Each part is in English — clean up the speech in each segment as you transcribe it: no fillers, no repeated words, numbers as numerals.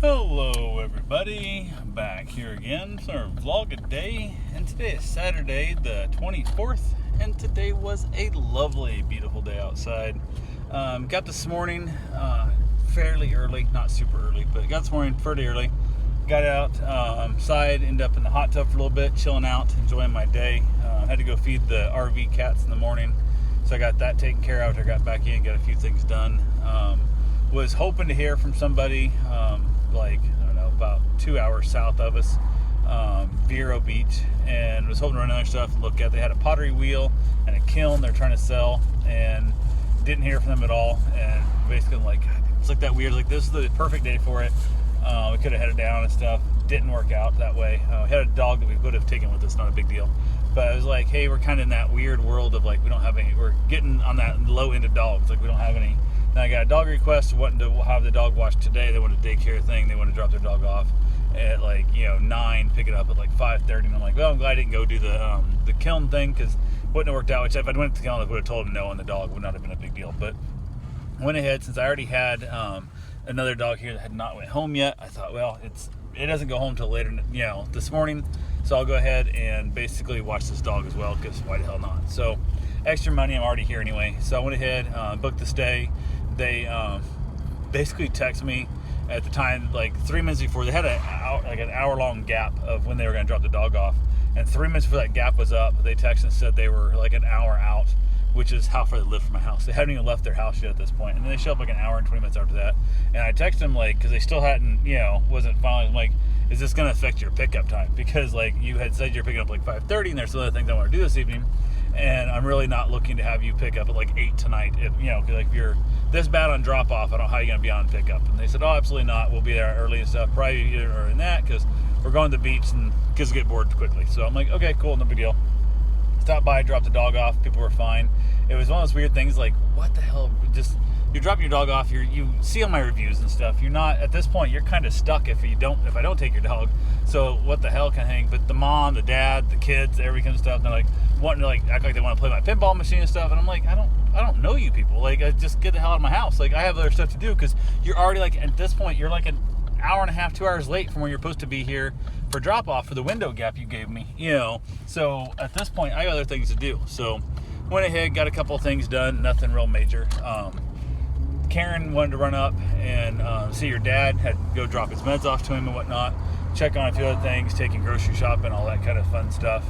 Hello everybody, back here again for our vlog a day, and today is Saturday the 24th, and today was a lovely, beautiful day outside. Got this morning fairly early, not super early, but got this morning pretty early. Got out outside, ended up in the hot tub for a little bit, chilling out, enjoying my day. Had to go feed the RV cats in the morning, so I got that taken care of after I got back in, got a few things done. Was hoping to hear from somebody about 2 hours south of us, Vero Beach, and was hoping to run other stuff and look at. They had a pottery wheel and a kiln they're trying to sell, and didn't hear from them at all. And basically it's like that weird, this is the perfect day for it. We could have headed down and stuff. Didn't work out that way. We had a dog that we would have taken with us, not a big deal. But I was like, hey, we're kind of in that weird world of we don't have any, we're getting on that low end of dogs. We don't have any. Now I got a dog request wanting to have the dog washed today. They want a daycare thing. They want to drop their dog off at 9, pick it up at 5:30. And I'm like, well, I'm glad I didn't go do the kiln thing, because it wouldn't have worked out. Which if I'd went to the kiln, I would have told him no, and the dog would not have been a big deal. But I went ahead, since I already had another dog here that had not went home yet. I thought, well, it doesn't go home till later, this morning. So I'll go ahead and basically watch this dog as well, because why the hell not? So extra money, I'm already here anyway. So I went ahead, booked the stay. They basically texted me at the time, 3 minutes before. They had an hour-long gap of when they were going to drop the dog off. And 3 minutes before that gap was up, they texted and said they were an hour out, which is how far they live from my house. They haven't even left their house yet at this point. And then they show up an hour and 20 minutes after that. And I texted them, because they still hadn't, wasn't finalized. I'm like, is this going to affect your pickup time? Because, you had said you're picking up 5:30, and there's some other things I want to do this evening. And I'm really not looking to have you pick up at 8 tonight. If you're this bad on drop off, I don't know how you're going to be on pickup. And they said, oh, absolutely not. We'll be there early and stuff. Probably earlier than that, because we're going to the beach and kids get bored quickly. So I'm like, okay, cool, no big deal. Stopped by, dropped the dog off. People were fine. It was one of those weird things, what the hell? Just, you're dropping your dog off. You see on my reviews and stuff. You're not, at this point, you're kind of stuck if I don't take your dog. So what the hell kind of thing? But the mom, the dad, the kids, every kind of stuff, and they're wanting to act like they want to play my pinball machine and stuff. And I'm like, I don't know you people. I just get the hell out of my house. I have other stuff to do, because you're already at this point, you're an hour and a half, 2 hours late from where you're supposed to be here for drop off for the window gap you gave me. So at this point, I got other things to do. So went ahead, got a couple of things done, nothing real major. Karen wanted to run up and see your dad, had to go drop his meds off to him and whatnot, check on a few other things, taking grocery shopping, all that kind of fun stuff.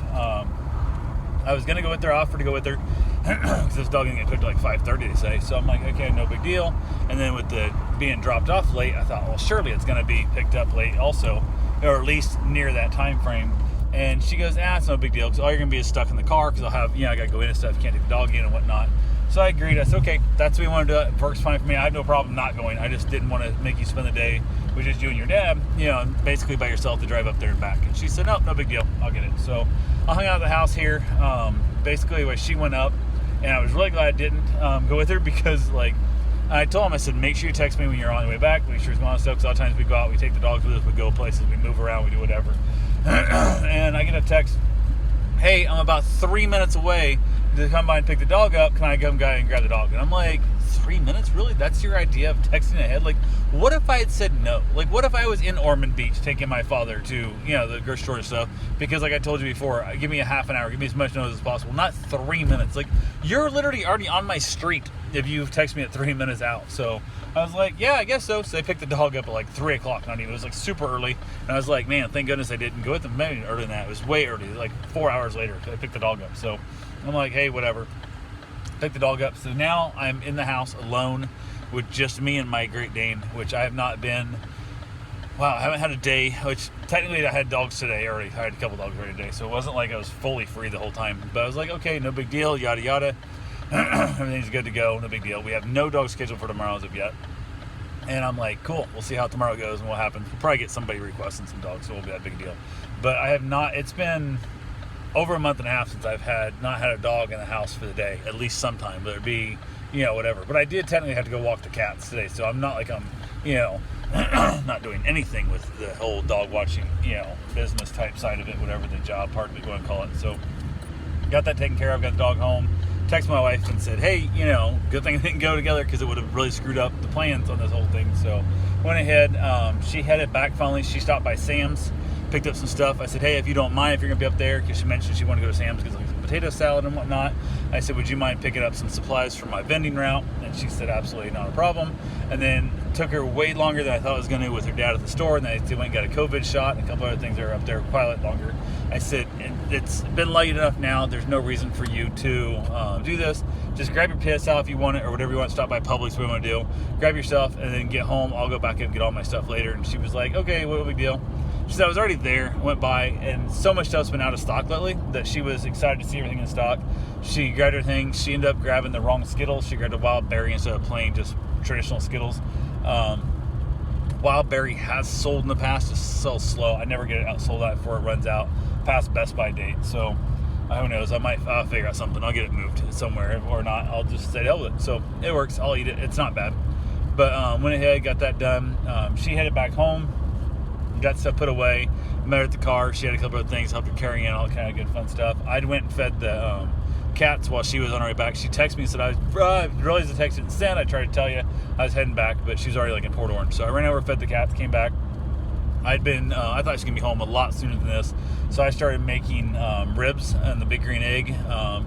I was going to go with her, offer to go with her, because this dog didn't get picked at 5:30, they say. So I'm like, okay, no big deal. And then with the being dropped off late, I thought, well, surely it's going to be picked up late also, or at least near that time frame. And she goes, it's no big deal, because all you're going to be is stuck in the car, because I'll have, I got to go in and stuff, can't take the dog in and whatnot. So I agreed. I said, okay, that's what we want to do. It works fine for me. I have no problem not going. I just didn't want to make you spend the day with just you and your dad, basically by yourself to drive up there and back. And she said, no big deal. I'll get it. So I hung out at the house here. Basically, when she went up, and I was really glad I didn't go with her, because, I told him, I said, make sure you text me when you're on the way back. Make sure it's going on stuff, because a lot of times we go out, we take the dogs with us, we go places, we move around, we do whatever. And I get a text, hey, I'm about 3 minutes away to come by and pick the dog up. Can I come by and grab the dog? And I'm like, 3 minutes? Really? That's your idea of texting ahead? What if I had said no? What if I was in Ormond Beach taking my father to, the grocery store and stuff? Because I told you before, give me a half an hour, give me as much notice as possible. Not 3 minutes. You're literally already on my street if you text me at 3 minutes out. So I was like, yeah, I guess so. So they picked the dog up at 3 o'clock. Not even. It was super early. And I was like, man, thank goodness I didn't go with them. Maybe earlier than that. It was way early. 4 hours later, I picked the dog up. So I'm like, hey, whatever. Pick the dog up. So now I'm in the house alone with just me and my Great Dane, which I have not been. Wow, I haven't had a day, which technically I had dogs today already. I had a couple dogs already today. So it wasn't like I was fully free the whole time. But I was like, okay, no big deal, yada, yada. Everything's good to go, no big deal. We have no dog scheduled for tomorrow as of yet. And I'm like, cool, we'll see how tomorrow goes and what happens. We'll probably get somebody requesting some dogs, so it won't be that big a deal. But I have not, it's been over a month and a half since I've not had a dog in the house for the day, at least sometime, whether it be, whatever. But I did technically have to go walk the cats today, so I'm not I'm, not doing anything with the whole dog watching, business type side of it, whatever the job part of it you want to call it. So got that taken care of, got the dog home. Texted my wife and said, hey, good thing we didn't go together, because it would have really screwed up the plans on this whole thing. So went ahead. She headed back finally. She stopped by Sam's, picked up some stuff. I said, hey, if you don't mind, if you're going to be up there, because she mentioned she wanted to go to Sam's because like potato salad and whatnot. I said, would you mind picking up some supplies for my vending route? And she said, absolutely not a problem. And then took her way longer than I thought it was going to with her dad at the store. And then they went and got a COVID shot and a couple other things that are up there quite a lot longer. I said, it's been late enough now. There's no reason for you to do this. Just grab your PSL if you want it or whatever you want. Stop by Publix, what you want to do. Grab your stuff and then get home. I'll go back and get all my stuff later. And she was like, okay, what a big deal. She said I was already there, went by, and so much stuff's been out of stock lately that she was excited to see everything in stock. She grabbed her thing. She ended up grabbing the wrong Skittles. She grabbed a Wild Berry instead of plain just traditional Skittles. Wild Berry has sold in the past, just so slow. I never get it sold out before it runs out past Best Buy date. So who knows? I'll figure out something. I'll get it moved somewhere, or not. I'll just say hell with it. So it works. I'll eat it. It's not bad. But went ahead, got that done. She headed back home. Got stuff put away, met her at the car. She had a couple of things, helped her carry in, all kind of good fun stuff. I went and fed the cats while she was on her way back. She texted me and said, I realized the text didn't send. I tried to tell you I was heading back, but she was already like in Port Orange. So I ran over, fed the cats, came back. I thought she was going to be home a lot sooner than this. So I started making ribs and the big green egg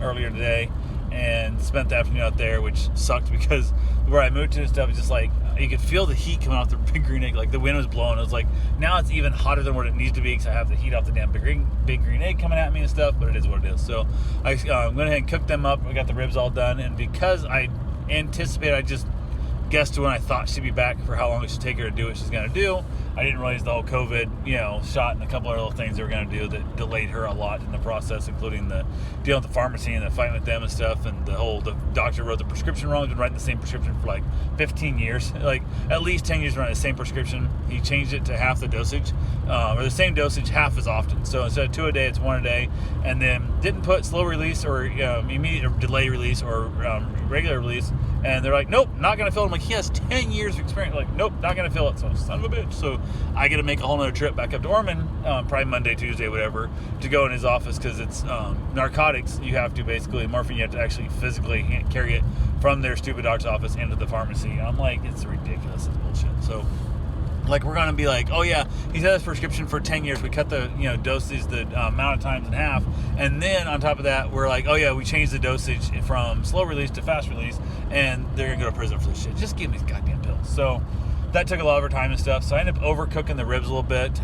earlier today and spent the afternoon out there, which sucked because where I moved to and stuff was just like, you could feel the heat coming off the big green egg. Like the wind was blowing. It was like, now it's even hotter than what it needs to be because I have the heat off the damn big green egg coming at me and stuff, but it is what it is. So I went ahead and cooked them up. I got the ribs all done. And because I anticipated, I just guessed when I thought she'd be back for how long it should take her to do what she's going to do. I didn't realize the whole COVID, shot and a couple of little things they were going to do that delayed her a lot in the process, including the deal with the pharmacy and the fight with them and stuff. And the doctor wrote the prescription wrong. He's been writing the same prescription for like 15 years, like at least 10 years running the same prescription. He changed it to half the dosage, or the same dosage half as often. So instead of 2 a day, it's 1 a day. And then didn't put slow release or immediate or delay release or regular release. And they're like, nope, not going to fill it. I'm like, he has 10 years of experience. Like, nope, not going to fill it. So, son of a bitch. So I got to make a whole nother trip back up to Ormond, probably Monday, Tuesday, whatever, to go in his office because it's narcotics. You have to basically, morphine, you have to actually physically carry it from their stupid doctor's office into the pharmacy. And I'm like, it's ridiculous. It's bullshit. So, like, we're going to be like, oh, yeah, he's had this prescription for 10 years. We cut the, doses, the amount of times in half. And then on top of that, we're like, oh, yeah, we changed the dosage from slow release to fast release. And they're going to go to prison for this shit. Just give me these goddamn pills. So that took a lot of her time and stuff. So I ended up overcooking the ribs a little bit.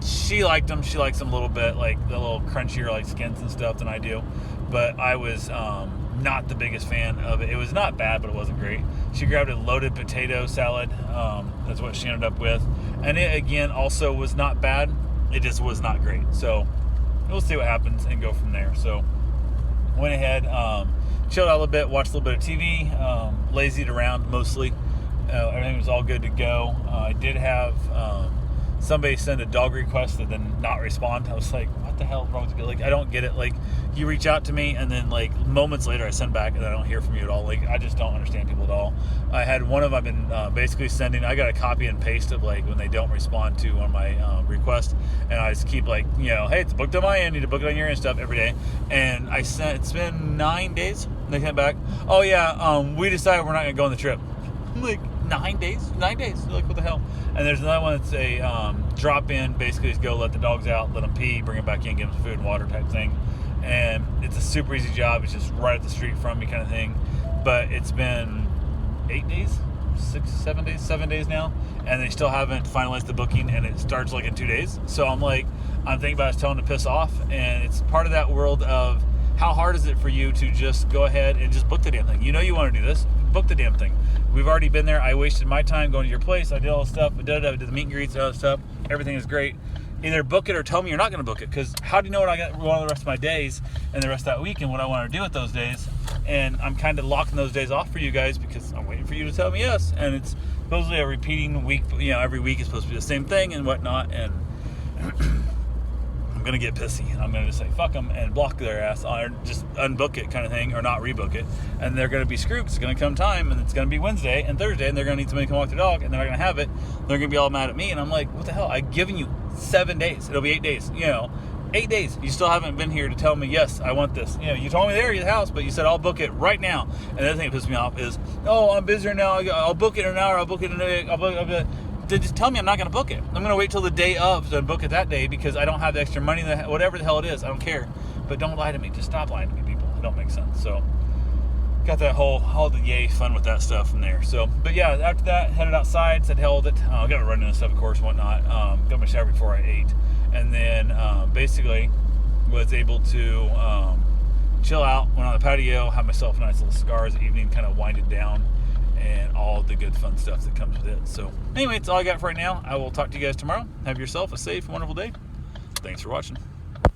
She liked them. She likes them a little bit, like the little crunchier, like skins and stuff than I do. But I was not the biggest fan of it. It was not bad, but it wasn't great. She grabbed a loaded potato salad. That's what she ended up with. And it, again, also was not bad. It just was not great. So we'll see what happens and go from there. So went ahead, chilled out a little bit, watched a little bit of TV, lazied around mostly. Everything was all good to go. I did have somebody send a dog request and then not respond. I was like, what the hell is wrong with you? Like, I don't get it. Like, you reach out to me and then like moments later I send back and I don't hear from you at all. Like, I just don't understand people at all. I had one of them I've been basically sending. I got a copy and paste of like when they don't respond to one of my requests, and I just keep like, hey, it's booked on my end, need to book it on your end stuff every day. And I sent, it's been 9 days. They came back, oh yeah, we decided we're not gonna go on the trip. I'm like, 9 days? 9 days. Like, what the hell? And there's another one that's a drop in, basically just go let the dogs out, let them pee, bring them back in, give them some food and water type thing. And it's a super easy job. It's just right up the street from me kind of thing. But it's been 8 days, 7 days now, and they still haven't finalized the booking, and it starts like in 2 days. So I'm thinking about telling them to piss off, and it's part of that world of how hard is it for you to just go ahead and just book the damn thing? You know you want to do this, book the damn thing. We've already been there. I wasted my time going to your place. I did all the stuff. I did the meet and greets, all that stuff. Everything is great. Either book it or tell me you're not going to book it, because how do you know what I got going on the rest of my days and the rest of that week and what I want to do with those days? And I'm kind of locking those days off for you guys because I'm waiting for you to tell me yes. And it's supposedly a repeating week. Every week is supposed to be the same thing and whatnot. And I'm going to get pissy. I'm going to just say fuck them and block their ass, or just unbook it kind of thing, or not rebook it. And they're going to be screwed. It's going to come time, and it's going to be Wednesday and Thursday, and they're going to need somebody to come walk their dog, and they're not going to have it. They're going to be all mad at me, and I'm like, what the hell? I've given you 7 days. It'll be 8 days. 8 days. You still haven't been here to tell me, yes, I want this. You know, you told me there at the house, but you said, I'll book it right now. And the other thing that pisses me off is, oh, I'm busier now. I'll book it in an hour. I'll book it in a day. Just tell me I'm not going to book it. I'm going to wait till the day of to book it that day because I don't have the extra money, whatever the hell it is. I don't care. But don't lie to me. Just stop lying to me, people. It don't make sense. So, got that all the yay fun with that stuff from there. So, but yeah, after that, headed outside, said held it. I got to run into stuff, of course, and whatnot. Got my shower before I ate. And then basically was able to chill out, went on the patio, have myself a nice little cigar as the evening kind of winded down, and all the good fun stuff that comes with it. So anyway, that's all I got for right now. I will talk to you guys tomorrow. Have yourself a safe, wonderful day. Thanks for watching.